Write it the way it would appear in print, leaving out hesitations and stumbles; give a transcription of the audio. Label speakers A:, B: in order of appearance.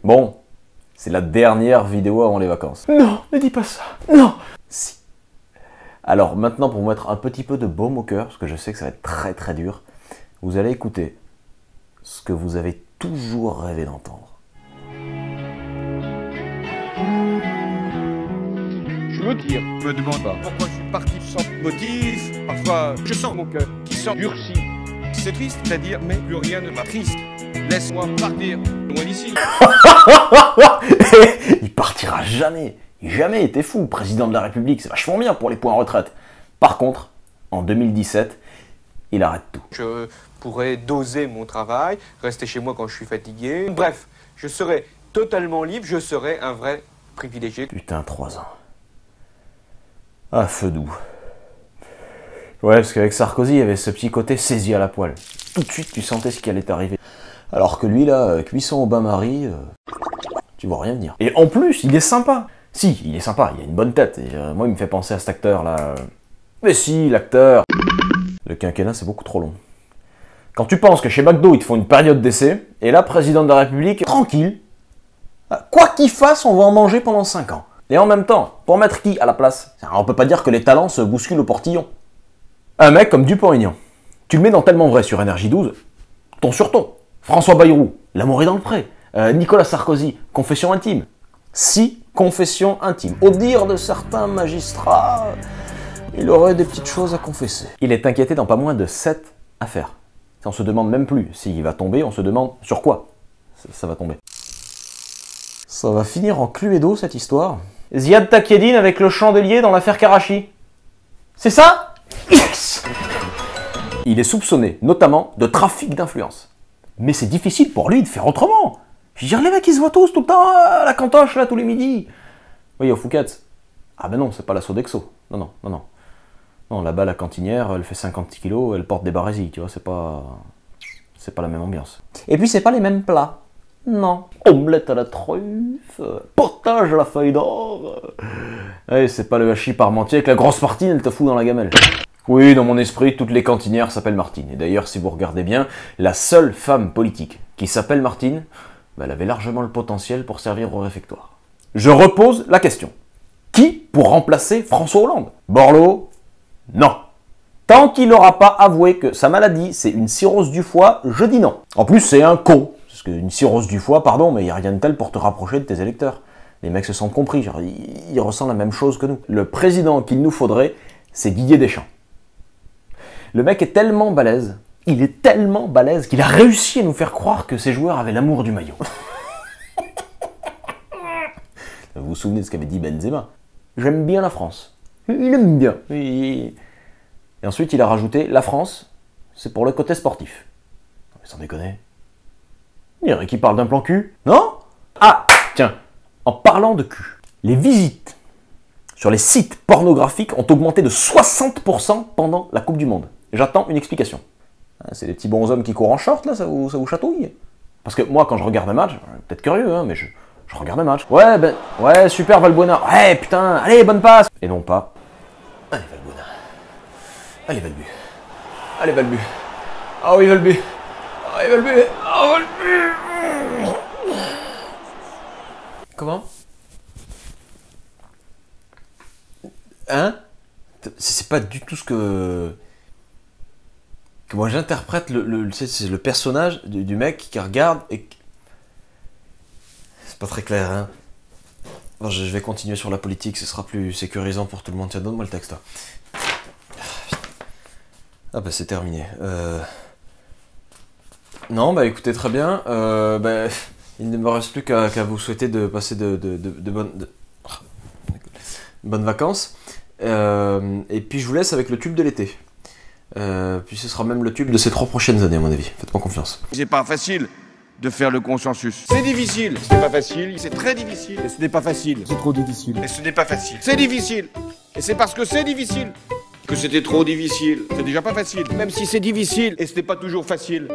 A: Bon, c'est la dernière vidéo avant les vacances.
B: Non, ne dis pas ça. Non.
A: Si. Alors maintenant, pour vous mettre un petit peu de baume au cœur, parce que je sais que ça va être très très dur, vous allez écouter ce que vous avez toujours rêvé d'entendre.
C: Je veux dire, je me demande pas pourquoi je suis parti sans motif. Parfois, je sens mon cœur qui s'en durcit. C'est triste, c'est-à-dire, mais plus rien ne m'attriste. Laisse-moi partir, loin d'ici.
A: Il partira jamais. Jamais, t'es fou, président de la République, c'est vachement bien pour les points retraite. Par contre, en 2017, il arrête tout.
D: Je pourrais doser mon travail, rester chez moi quand je suis fatigué. Bref, je serai totalement libre, je serai un vrai privilégié.
A: Putain, 3 ans. Ah, feu doux. Ouais, parce qu'avec Sarkozy, il y avait ce petit côté saisi à la poêle. Tout de suite, tu sentais ce qui allait t'arriver. Alors que lui, là, cuisson au bain-marie, tu vois rien venir. Et en plus, il est sympa. Si, il est sympa, il a une bonne tête. Et moi, il me fait penser à cet acteur-là. Mais si, l'acteur. Le quinquennat, c'est beaucoup trop long. Quand tu penses que chez McDo, ils te font une période d'essai, et là, président de la République, tranquille. Quoi qu'il fasse, on va en manger pendant 5 ans. Et en même temps, pour mettre qui à la place? On peut pas dire que les talents se bousculent au portillon. Un mec comme Dupont-Aignan, tu le mets dans Tellement Vrai sur Énergie 12, ton sur ton. François Bayrou, L'amour est dans le pré. Nicolas Sarkozy, Confession intime. 6 confessions intimes. Au dire de certains magistrats, il aurait des petites choses à confesser. Il est inquiété dans pas moins de 7 affaires. On se demande même plus s'il va tomber, on se demande sur quoi ça va tomber. Ça va finir en Cluedo cette histoire. Ziad Takieddine avec le chandelier dans l'affaire Karachi. C'est ça? Yes. Il est soupçonné, notamment, de trafic d'influence. Mais c'est difficile pour lui de faire autrement. Je veux dire, les mecs, ils se voient tous tout le temps à la cantoche, là, tous les midis. Oui, au Fouquet's. Ah ben non, c'est pas la Sodexo. Non. Non, là-bas, la cantinière, elle fait 50 kilos, elle porte des barésies, tu vois, c'est pas la même ambiance. Et puis, c'est pas les mêmes plats. Non. Omelette à la truffe, potage à la feuille d'or. Ouais, c'est pas le hachis parmentier avec la grosse Martine, elle te fout dans la gamelle. Oui, dans mon esprit, toutes les cantinières s'appellent Martine. Et d'ailleurs, si vous regardez bien, la seule femme politique qui s'appelle Martine, elle avait largement le potentiel pour servir au réfectoire. Je repose la question. Qui pour remplacer François Hollande? Borloo? Non. Tant qu'il n'aura pas avoué que sa maladie, c'est une cirrhose du foie, je dis non. En plus, c'est un con. Parce qu'une cirrhose du foie, pardon, mais il n'y a rien de tel pour te rapprocher de tes électeurs. Les mecs se sentent compris, genre, ils ressentent la même chose que nous. Le président qu'il nous faudrait, c'est Didier Deschamps. Le mec est tellement balèze, il est tellement balèze qu'il a réussi à nous faire croire que ses joueurs avaient l'amour du maillot. Vous vous souvenez de ce qu'avait dit Benzema? J'aime bien la France. Il aime bien. Et ensuite, il a rajouté, la France, c'est pour le côté sportif. Mais sans déconner. Il y en a qui parlent d'un plan cul, non? Ah, tiens, en parlant de cul, les visites sur les sites pornographiques ont augmenté de 60% pendant la Coupe du Monde. J'attends une explication. C'est les petits bonshommes qui courent en short, là, ça vous chatouille? Parce que moi, quand je regarde un match, peut-être curieux, hein, mais je regarde un match. Ouais, super Valbuena. Ouais, putain, allez, bonne passe. Et non pas. Allez, Valbuena. Allez, Valbu. Allez, Valbu. Ah oui, Valbu. Ah oui, Valbu. Ah, Valbu. Comment? Hein? C'est pas du tout ce que moi j'interprète c'est le personnage du mec qui regarde et... C'est pas très clair, hein? Bon, je vais continuer sur la politique, ce sera plus sécurisant pour tout le monde. Tiens, donne-moi le texte, là. Ah bah c'est terminé. Non, bah écoutez, très bien. Il ne me reste plus qu'à vous souhaiter de passer de bonnes vacances. Et puis je vous laisse avec le tube de l'été. Puis ce sera même le tube de ces 3 prochaines années, à mon avis. Faites-moi confiance.
C: C'est pas facile de faire le consensus. C'est difficile. Ce n'est pas facile. C'est très difficile. Et ce n'est pas facile. C'est trop difficile. Et ce n'est pas facile. C'est difficile. Et c'est parce que c'est difficile que c'était trop difficile. C'est déjà pas facile. Même si c'est difficile et ce n'est pas toujours facile.